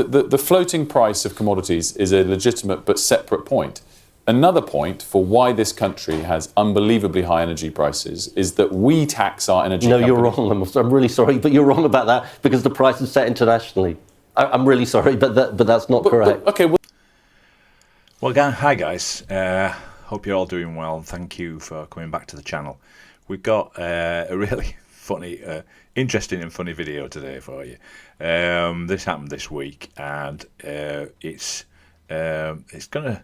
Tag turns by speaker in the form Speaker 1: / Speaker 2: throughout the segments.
Speaker 1: The floating price of commodities is a legitimate but separate point. Another point for why this country has unbelievably high energy prices is that we tax our energy companies.
Speaker 2: No, you're wrong. I'm really sorry, but you're wrong about that because the price is set internationally. I'm really sorry, but that's not correct.
Speaker 1: Okay.
Speaker 3: Well, hi guys. Hope you're all doing well. Thank you for coming back to the channel. We've got a really funny, interesting and funny video today for you. This happened this week, and it's gonna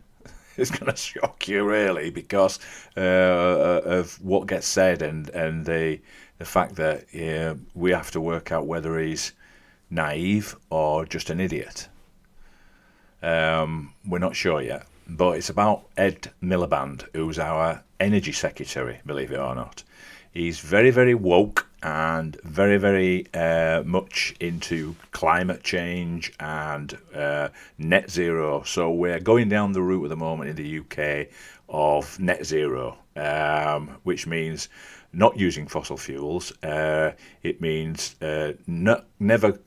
Speaker 3: shock you really because of what gets said and the fact that we have to work out whether he's naive or just an idiot. We're not sure yet, but it's about Ed Miliband, who's our energy secretary, believe it or not. He's very, very woke and very, very much into climate change and net zero. So we're going down the route at the moment in the UK of net zero, which means not using fossil fuels. It means never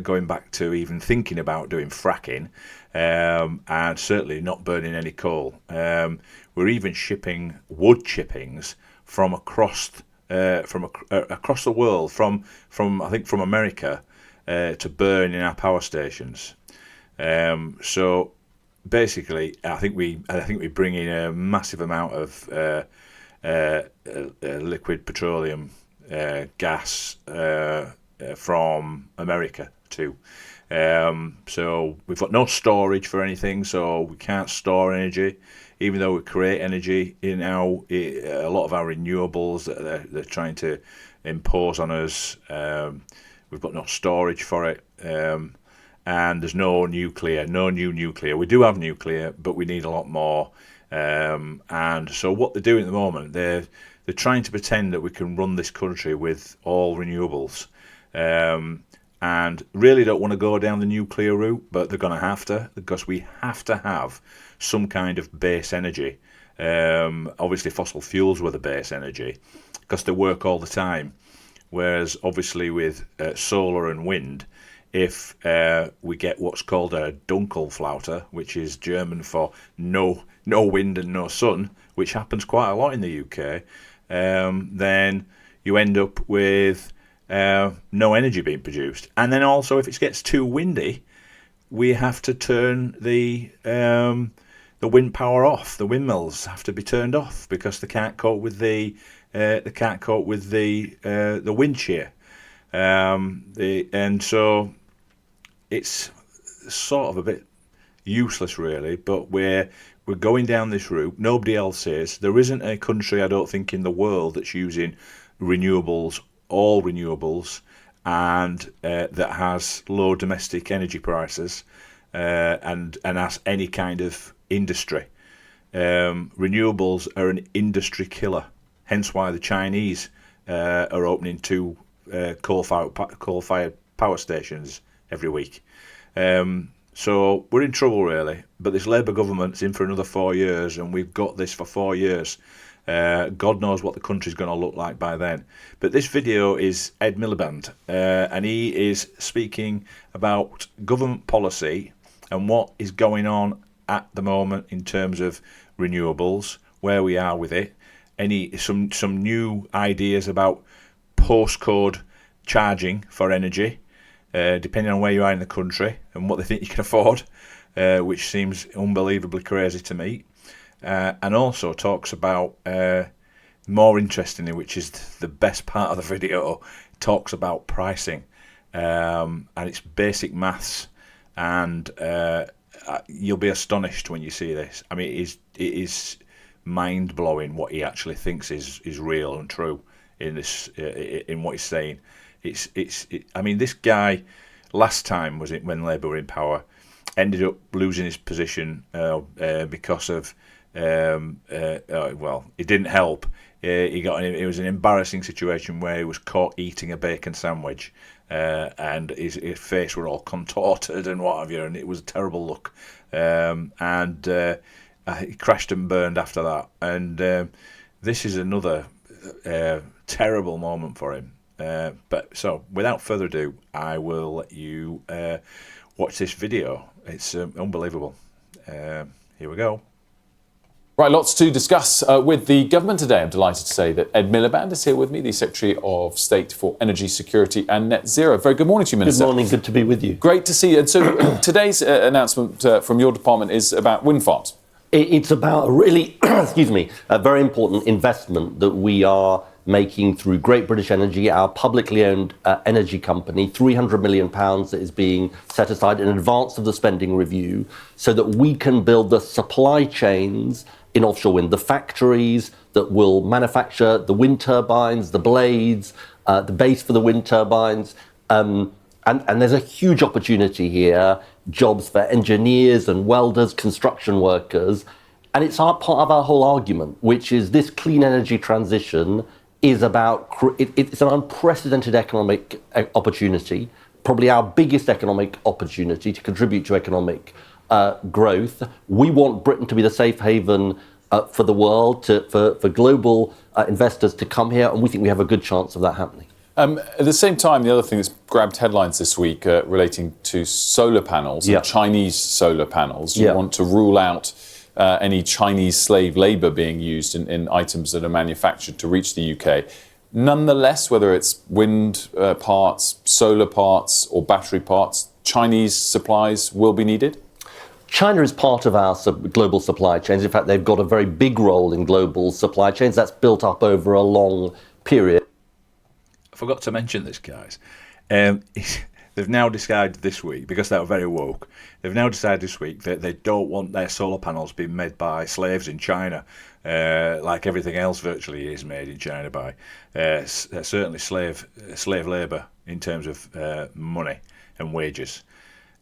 Speaker 3: going back to even thinking about doing fracking, and certainly not burning any coal. We're even shipping wood chippings from across the world, from I think from America, to burn in our power stations. So basically, I think we bring in a massive amount of liquid petroleum gas from America too. So we've got no storage for anything, so we can't store energy, even though we create energy in a lot of our renewables that they're trying to impose on us. We've got no storage for it, and there's no new nuclear. We do have nuclear, but we need a lot more. And so what they're doing at the moment, they're trying to pretend that we can run this country with all renewables, and really don't want to go down the nuclear route, but they're going to have to, because we have to have some kind of base energy. Obviously fossil fuels were the base energy because they work all the time, whereas obviously with solar and wind, if we get what's called a Dunkelflaute, which is German for no wind and no sun, which happens quite a lot in the UK, then you end up with no energy being produced. And then also, if it gets too windy, we have to turn the wind power off. The windmills have to be turned off because they can't cope with the wind shear. And so it's sort of a bit useless, really. But we're going down this route. Nobody else is. There isn't a country, I don't think, in the world that's using renewables, all renewables, and that has low domestic energy prices, and has any kind of industry. Renewables are an industry killer. Hence why the Chinese are opening 2 coal-fired power stations every week. So we're in trouble, really. But this Labour government's in for another 4 years, and we've got this for 4 years. God knows what the country's going to look like by then. But this video is Ed Miliband, and he is speaking about government policy and what is going on at the moment in terms of renewables, where we are with it, some new ideas about postcode charging for energy, depending on where you are in the country and what they think you can afford, which seems unbelievably crazy to me. And also talks about, more interestingly, which is the best part of the video, talks about pricing, and it's basic maths, and you'll be astonished when you see this. I mean, it is mind-blowing what he actually thinks is real and true in this, in what he's saying. I mean, this guy last time, was it when Labour were in power, ended up losing his position because of well, it didn't help. It was an embarrassing situation where he was caught eating a bacon sandwich, and his face were all contorted and what have you, and it was a terrible look. And he crashed and burned after that. And this is another terrible moment for him. But so, without further ado, I will let you watch this video. It's unbelievable. Here we go.
Speaker 1: Right, lots to discuss with the government today. I'm delighted to say that Ed Miliband is here with me, the Secretary of State for Energy Security and Net Zero. Very good morning to you, Minister.
Speaker 2: Good morning, good to be with you.
Speaker 1: Great to see you. And so today's announcement from your department is about wind farms.
Speaker 2: It's about a really, a very important investment that we are making through Great British Energy, our publicly owned energy company, £300 million that is being set aside in advance of the spending review so that we can build the supply chains in offshore wind, the factories that will manufacture the wind turbines, the blades, the base for the wind turbines. And there's a huge opportunity here, jobs for engineers and welders, construction workers. And it's part of our whole argument, which is this clean energy transition is about, it's an unprecedented economic opportunity, probably our biggest economic opportunity to contribute to economic growth. We want Britain to be the safe haven for the world, for global investors to come here, and we think we have a good chance of that happening.
Speaker 1: At the same time, the other thing that's grabbed headlines this week relating to solar panels, and Chinese solar panels. You want to rule out any Chinese slave labour being used in items that are manufactured to reach the UK. Nonetheless, whether it's wind parts, solar parts or battery parts, Chinese supplies will be needed?
Speaker 2: China is part of our global supply chains. In fact, they've got a very big role in global supply chains. That's built up over a long period.
Speaker 3: I forgot to mention this, guys. They've now decided this week, because they were very woke, they've now decided this week that they don't want their solar panels being made by slaves in China, like everything else virtually is made in China by certainly slave labour in terms of money and wages.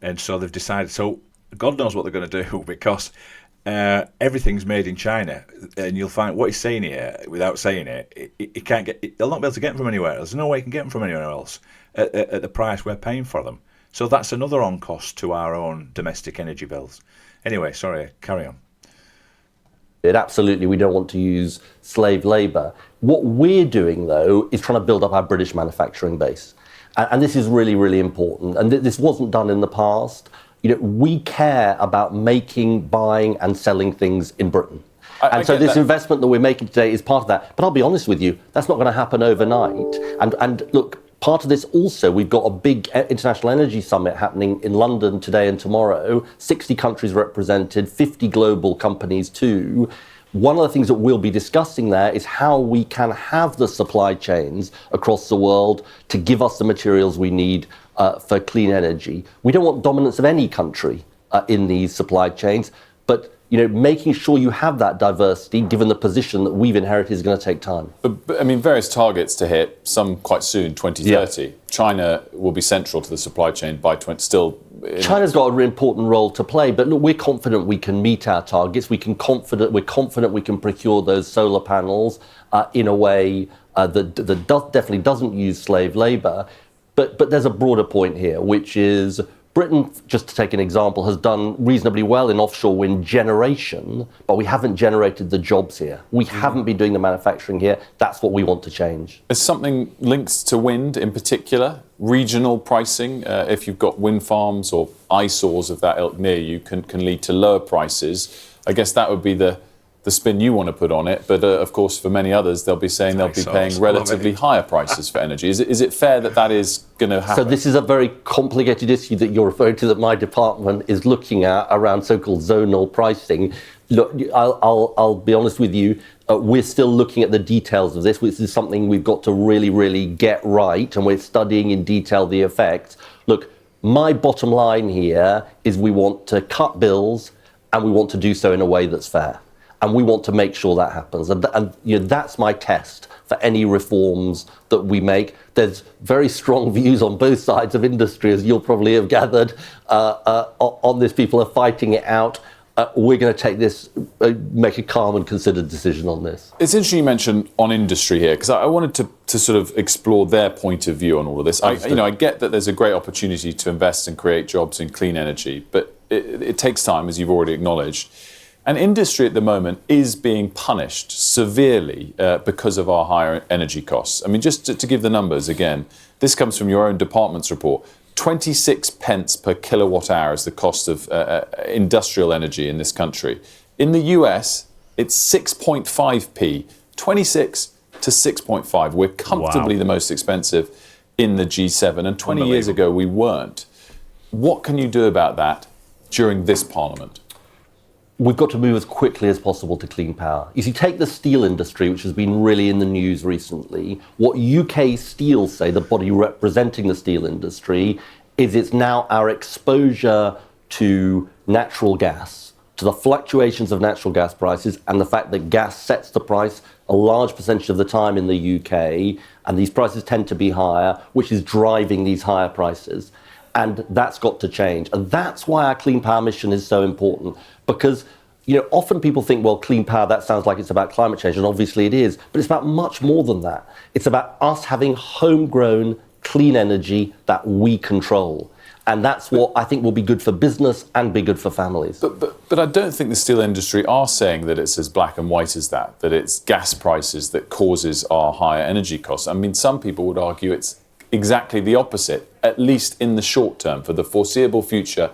Speaker 3: And so they've decided, so God knows what they're going to do, because everything's made in China, and you'll find what he's saying here, without saying it, it can't get. They'll not be able to get them from anywhere else. There's no way you can get them from anywhere else at the price we're paying for them. So that's another on cost to our own domestic energy bills. Anyway, sorry, carry on.
Speaker 2: Absolutely, we don't want to use slave labour. What we're doing, though, is trying to build up our British manufacturing base, and this is really, really important. And this wasn't done in the past. We care about making, buying and selling things in Britain. So this investment that we're making today is part of that. But I'll be honest with you, that's not going to happen overnight. And look, part of this also, we've got a big international energy summit happening in London today and tomorrow, 60 countries represented, 50 global companies too. One of the things that we'll be discussing there is how we can have the supply chains across the world to give us the materials we need for clean energy. We don't want dominance of any country in these supply chains, but making sure you have that diversity, given the position that we've inherited, is going to take time.
Speaker 1: But I mean, various targets to hit, some quite soon, 2030. Yeah. China will be central to the supply chain by China's
Speaker 2: got a really important role to play, but look, we're confident we can meet our targets. We're confident we can procure those solar panels in a way that definitely doesn't use slave labour. But there's a broader point here, which is Britain, just to take an example, has done reasonably well in offshore wind generation, but we haven't generated the jobs here. We haven't been doing the manufacturing here. That's what we want to change.
Speaker 1: Is something linked to wind in particular? Regional pricing, if you've got wind farms or eyesores of that ilk near you, can lead to lower prices. I guess that would be the spin you want to put on it, but of course for many others they'll be saying they'll be paying relatively higher prices for energy. Is it fair that is going to happen?
Speaker 2: So this is a very complicated issue that you're referring to that my department is looking at around so-called zonal pricing. Look, I'll be honest with you, we're still looking at the details of this, which is something we've got to really, really get right, and we're studying in detail the effects. Look, my bottom line here is we want to cut bills, and we want to do so in a way that's fair. And we want to make sure that happens. And that's my test for any reforms that we make. There's very strong views on both sides of industry, as you'll probably have gathered, on this. People are fighting it out. We're going to take this, make a calm and considered decision on this.
Speaker 1: It's interesting you mentioned on industry here, because I wanted to sort of explore their point of view on all of this. I get that there's a great opportunity to invest and create jobs in clean energy, but it takes time, as you've already acknowledged. And industry at the moment is being punished severely because of our higher energy costs. I mean, just to give the numbers again, this comes from your own department's report. 26 pence per kilowatt hour is the cost of industrial energy in this country. In the US, it's 6.5p, 26 to 6.5. We're comfortably the most expensive in the G7, and 20 years ago we weren't. What can you do about that during this Parliament?
Speaker 2: We've got to move as quickly as possible to clean power. If you take the steel industry, which has been really in the news recently, what UK Steel say, the body representing the steel industry, is it's now our exposure to natural gas, to the fluctuations of natural gas prices, and the fact that gas sets the price a large percentage of the time in the UK, and these prices tend to be higher, which is driving these higher prices. And that's got to change. And that's why our clean power mission is so important. Because, often people think, well, clean power, that sounds like it's about climate change. And obviously it is. But it's about much more than that. It's about us having homegrown clean energy that we control. And that's what I think will be good for business and be good for families.
Speaker 1: But I don't think the steel industry are saying that it's as black and white as that it's gas prices that causes our higher energy costs. I mean, some people would argue it's exactly the opposite, at least in the short term, for the foreseeable future,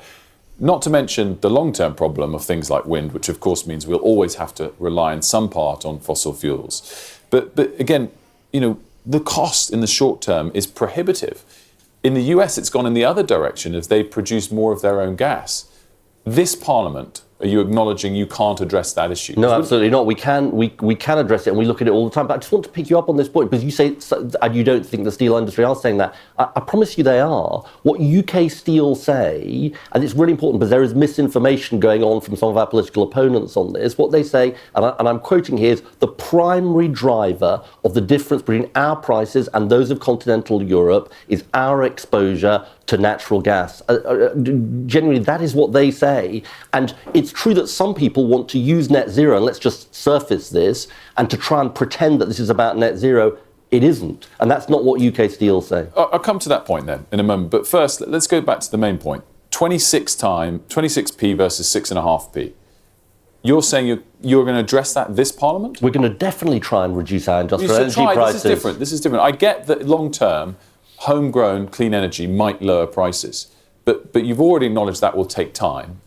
Speaker 1: not to mention the long-term problem of things like wind, which of course means we'll always have to rely in some part on fossil fuels. But again, the cost in the short term is prohibitive. In the US, it's gone in the other direction as they produce more of their own gas. This Parliament, are you acknowledging you can't address that issue?
Speaker 2: No, absolutely not. We can address it, and we look at it all the time. But I just want to pick you up on this point, because you say and you don't think the steel industry are saying that. I promise you they are. What UK Steel say, and it's really important because there is misinformation going on from some of our political opponents on this. What they say, and I'm quoting here, is the primary driver of the difference between our prices and those of continental Europe is our exposure to natural gas. Generally, that is what they say. And it's true that some people want to use net zero, and let's just surface this, and to try and pretend that this is about net zero. It isn't. And that's not what UK Steel say.
Speaker 1: I'll come to that point then in a moment. But first, let's go back to the main point. 26p versus 6.5p. You're saying you're going to address that this Parliament?
Speaker 2: We're going to definitely try and reduce our industrial energy prices.
Speaker 1: This is different. I get that long term, homegrown clean energy might lower prices. But you've already acknowledged that will take time.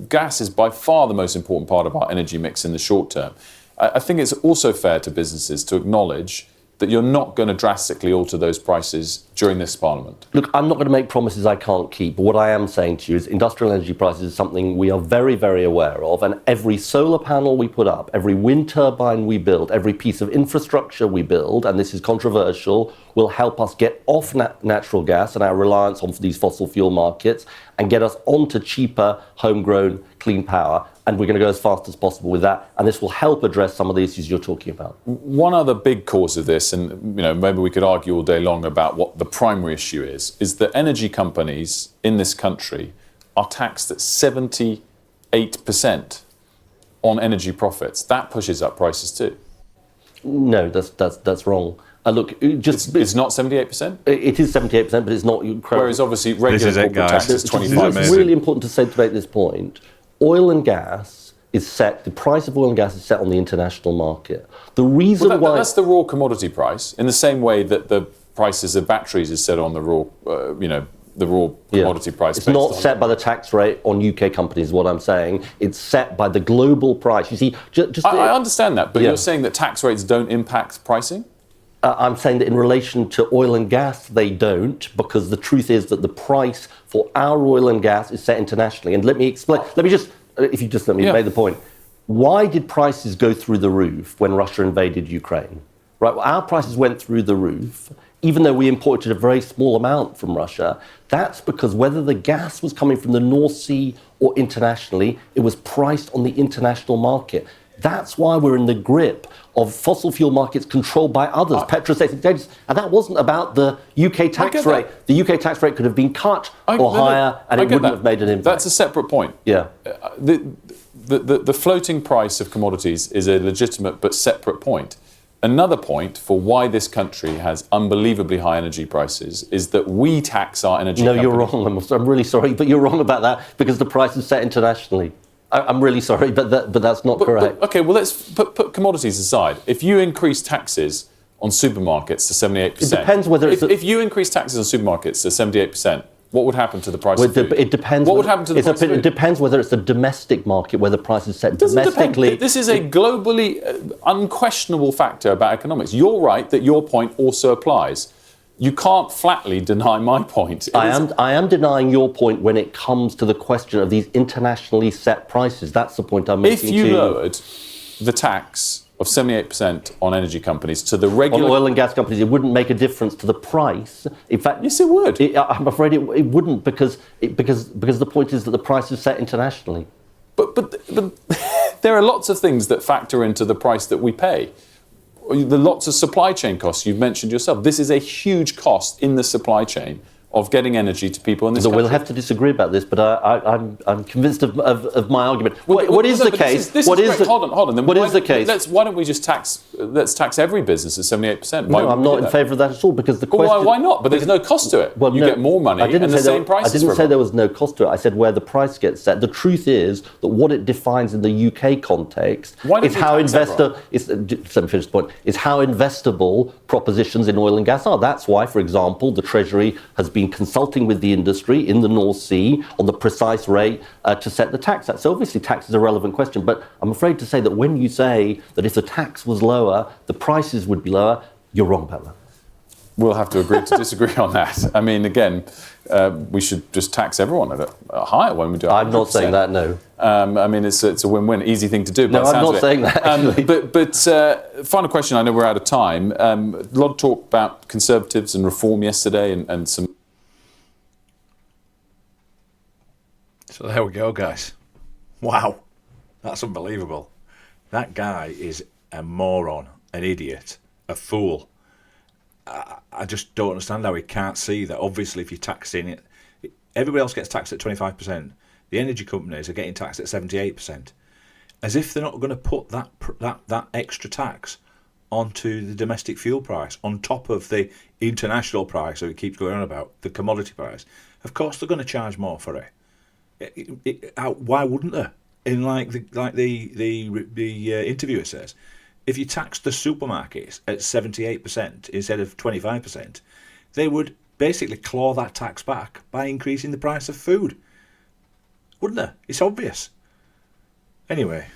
Speaker 1: Gas is by far the most important part of our energy mix in the short term. I think it's also fair to businesses to acknowledge that you're not going to drastically alter those prices during this Parliament.
Speaker 2: Look, I'm not going to make promises I can't keep, but what I am saying to you is industrial energy prices is something we are very, very aware of, and every solar panel we put up, every wind turbine we build, every piece of infrastructure we build, and this is controversial, will help us get off natural gas and our reliance on these fossil fuel markets and get us onto cheaper, homegrown, clean power. And we're going to go as fast as possible with that. And this will help address some of the issues you're talking about.
Speaker 1: One other big cause of this, and maybe we could argue all day long about what the primary issue is that energy companies in this country are taxed at 78% on energy profits. That pushes up prices too.
Speaker 2: No, that's wrong. Look,
Speaker 1: it's not 78%?
Speaker 2: It is 78%, but it's not.
Speaker 1: Whereas obviously regular corporate tax is 25%.
Speaker 2: It's really important to make this point. Oil and gas is set, the price of oil and gas is set on the international market. The reason why...
Speaker 1: That's the raw commodity price, in the same way that the prices of batteries is set on the raw, the raw commodity price.
Speaker 2: It's not set by the tax rate on UK companies, is what I'm saying. It's set by the global price. You see,
Speaker 1: I understand that, but you're saying that tax rates don't impact pricing?
Speaker 2: I'm saying that in relation to oil and gas, they don't, because the truth is that the price for our oil and gas is set internationally. And let me explain. Let me just make the point. Why did prices go through the roof when Russia invaded Ukraine? Right. Well, our prices went through the roof, even though we imported a very small amount from Russia. That's because whether the gas was coming from the North Sea or internationally, it was priced on the international market. That's why we're in the grip of fossil fuel markets controlled by others, petrostates, and that wasn't about the UK tax rate. The UK tax rate could have been cut or higher, and it wouldn't have made an impact.
Speaker 1: That's a separate point.
Speaker 2: Yeah.
Speaker 1: The floating price of commodities is a legitimate but separate point. Another point for why this country has unbelievably high energy prices is that we tax our energy companies.
Speaker 2: You're wrong. I'm really sorry, but you're wrong about that because the price is set internationally. I'm really sorry, but that's not correct.
Speaker 1: Okay, well, let's put commodities aside. If you increase taxes on supermarkets to 78%.
Speaker 2: It depends whether it's...
Speaker 1: If you increase taxes on supermarkets to 78%, what would happen to the price of food?
Speaker 2: It depends.
Speaker 1: What would happen to the price of food?
Speaker 2: It depends whether it's a domestic market where the price is set domestically.
Speaker 1: This is a globally unquestionable factor about economics. You're right that your point also applies. You can't flatly deny my point.
Speaker 2: I am denying your point when it comes to the question of these internationally set prices. That's the point I'm making.
Speaker 1: If you lowered the tax of 78% on energy companies to the regular...
Speaker 2: On oil and gas companies, it wouldn't make a difference to the price. In fact...
Speaker 1: Yes, it would.
Speaker 2: I'm afraid it wouldn't because the point is that the price is set internationally.
Speaker 1: But there are lots of things that factor into the price that we pay. The lots of supply chain costs you've mentioned yourself. This is a huge cost in the supply chain of getting energy to people in this country.
Speaker 2: We'll have to disagree about this, but I'm convinced of my argument. What is the case?
Speaker 1: Hold on. Then
Speaker 2: what is the case?
Speaker 1: Why don't we just tax every business at 78%?
Speaker 2: No, I'm not in favour of that at all, because the question...
Speaker 1: Why not? But there's no cost to it. Well, you get more money and the same prices.
Speaker 2: I didn't say there was no cost to it. I said where the price gets set. The truth is that what it defines in the UK context is how investable propositions in oil and gas are. That's why, for example, the Treasury has been consulting with the industry in the North Sea on the precise rate to set the tax at. So obviously tax is a relevant question, but I'm afraid to say that when you say that if the tax was lower, the prices would be lower, you're wrong about that.
Speaker 1: We'll have to agree to disagree on that. I mean, again, we should just tax everyone at a higher when we do it.
Speaker 2: I'm not saying that, no.
Speaker 1: I mean, it's a win-win, easy thing to do.
Speaker 2: No, I'm not saying that, actually.
Speaker 1: But final question, I know we're out of time. A lot of talk about Conservatives and reform yesterday and some...
Speaker 3: So there we go, guys. Wow, that's unbelievable. That guy is a moron, an idiot, a fool. I just don't understand how he can't see that. Obviously, if you're taxing it, everybody else gets taxed at 25%. The energy companies are getting taxed at 78%. As if they're not going to put that extra tax onto the domestic fuel price on top of the international price that it keeps going on about, the commodity price. Of course, they're going to charge more for it. Why wouldn't they? In like the interviewer says, if you taxed the supermarkets at 78% instead of 25%, they would basically claw that tax back by increasing the price of food, wouldn't they? It's obvious. Anyway,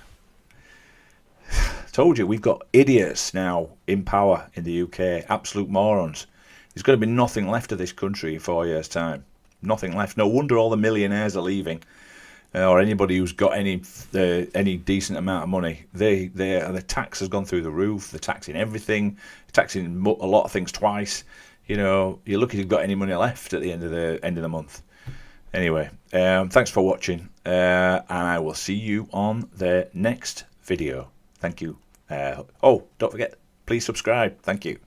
Speaker 3: told you, we've got idiots now in power in the UK, absolute morons. There's going to be nothing left of this country in 4 years' time. Nothing left. No wonder all the millionaires are leaving, or anybody who's got any decent amount of money. The tax has gone through the roof. They're taxing everything, taxing a lot of things twice. You know, you're lucky if you've got any money left at the end of the month. Anyway, thanks for watching, and I will see you on the next video. Thank you. Oh, don't forget, please subscribe. Thank you.